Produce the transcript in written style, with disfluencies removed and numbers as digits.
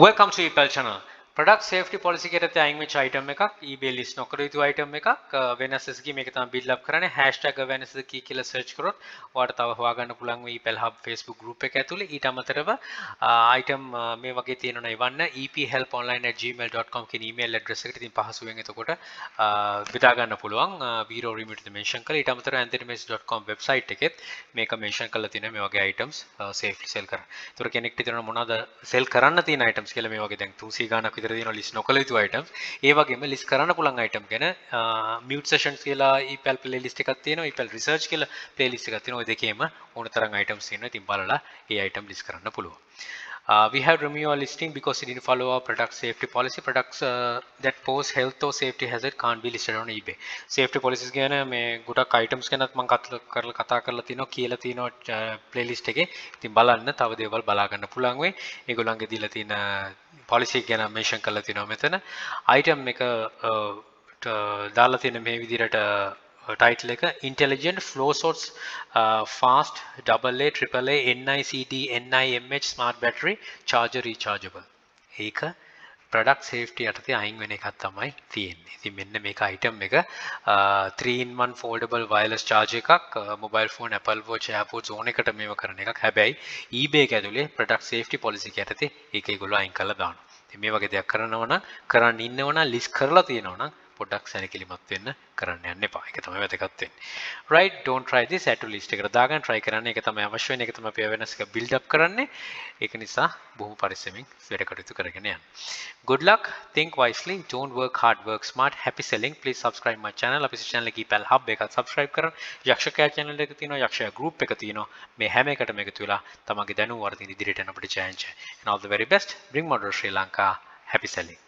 Welcome to ePal channel. Product safety policy එකේ අයින් වෙච්ච item එකක් eBay list නොකර යුතු item එකක් වෙනස් කී මේක තමයි build up කරන්නේ #awareness the key කියලා search කරොත් ඔයාලට තව හොයාගන්න පුළුවන් වෙයි ePal hub Facebook group එක ඇතුලේ ඊට අමතරව item මේ වගේ තියෙනවා එවන්න ephelponline@gmail.com කියන email address එකට ඉතින් පහසුවෙන් එතකොට බෙදා ගන්න පුළුවන් video remit mention කරලා ඊට අමතරව anthonymace.com website එකෙත් මේක mention කරලා තියෙනවා මේ වගේ items safely sell කරන්න. ඒතර කෙනෙක්ට හිතනවා මොනවද sell කරන්න තියෙන items කියලා මේ වගේ දැන් 300 ගානක් විතර තියෙනවා list නොකළ යුතු items. ඒ වගේම list කරන්න පුළුවන් item ගැන mute sessions කියලා ePal playlist එකක් තියෙනවා. ePal research කියලා playlist එකක් තියෙනවා. ඔය දෙකේම ඕන තරම් items තියෙනවා. ඉතින් බලලා ඒ item list කරන්න පුළුවන්. We have removed our listing because it didn't follow our product safety policy. Products that pose health or safety hazard can't be listed on eBay. Safety policies ගැන මේ ගොඩක් items ගැනත් මම කතා කරලා තිනවා කියලා තිනවා playlist එකේ. ඉතින් බලන්න තව දේවල් බලා ගන්න පුළුවන් වෙයි. ඒගොල්ලන්ගේ දීලා තියෙන policy ගැන mention කරලා තිනවා මෙතන. item එක දාලා තියෙන මේ විදිහට title එක intelligent flow source fast AA AAA NICD NIMH smart battery charger rechargeable ඒක product safety යටතේ අයින් වෙන එකක් තමයි තියෙන්නේ. ඉතින් මෙන්න මේක item එක 3-in-1 foldable wireless charger එකක් mobile phone Apple Watch AirPods ඕන එකට මේව කරන එකක්. හැබැයි eBay එක ඇතුලේ product safety policy එක යටතේ ඒක ඒගොල්ලෝ අයින් කරලා දානවා. ඉතින් මේ වගේ දෙයක් කරනවා නම් කරන්න ඉන්නව නම් list කරලා තියෙනවා නම් පොඩ්ඩක් සැලකිලිමත් වෙන්න කරන්න යන්න එපා. ඒක තමයි වැදගත් වෙන්නේ. Right, don't try this add to list එකට දාගන්න try කරන්න. ඒක තමයි අවශ්‍ය වෙන්නේ. ඒක තමයි අපි awareness එක build up කරන්නේ. ඒක නිසා බොහොම පරිස්සමෙන් වැඩ කටයුතු කරගෙන යන්න. Good luck, think wisely, don't work hard, work smart. Happy selling. Please subscribe my channel. අපි channel එකේ ePal hub එකත් subscribe කරන්න. යක්ෂකයා channel එක තියෙනවා. යක්ෂයා group එක තියෙනවා. මේ හැම එකටම එකතු වෙලා තමන්ගේ දැනුම වර්ධන ඉදිරියට යන අපිට challenge. And all the very best. Bring model Sri Lanka. Happy selling.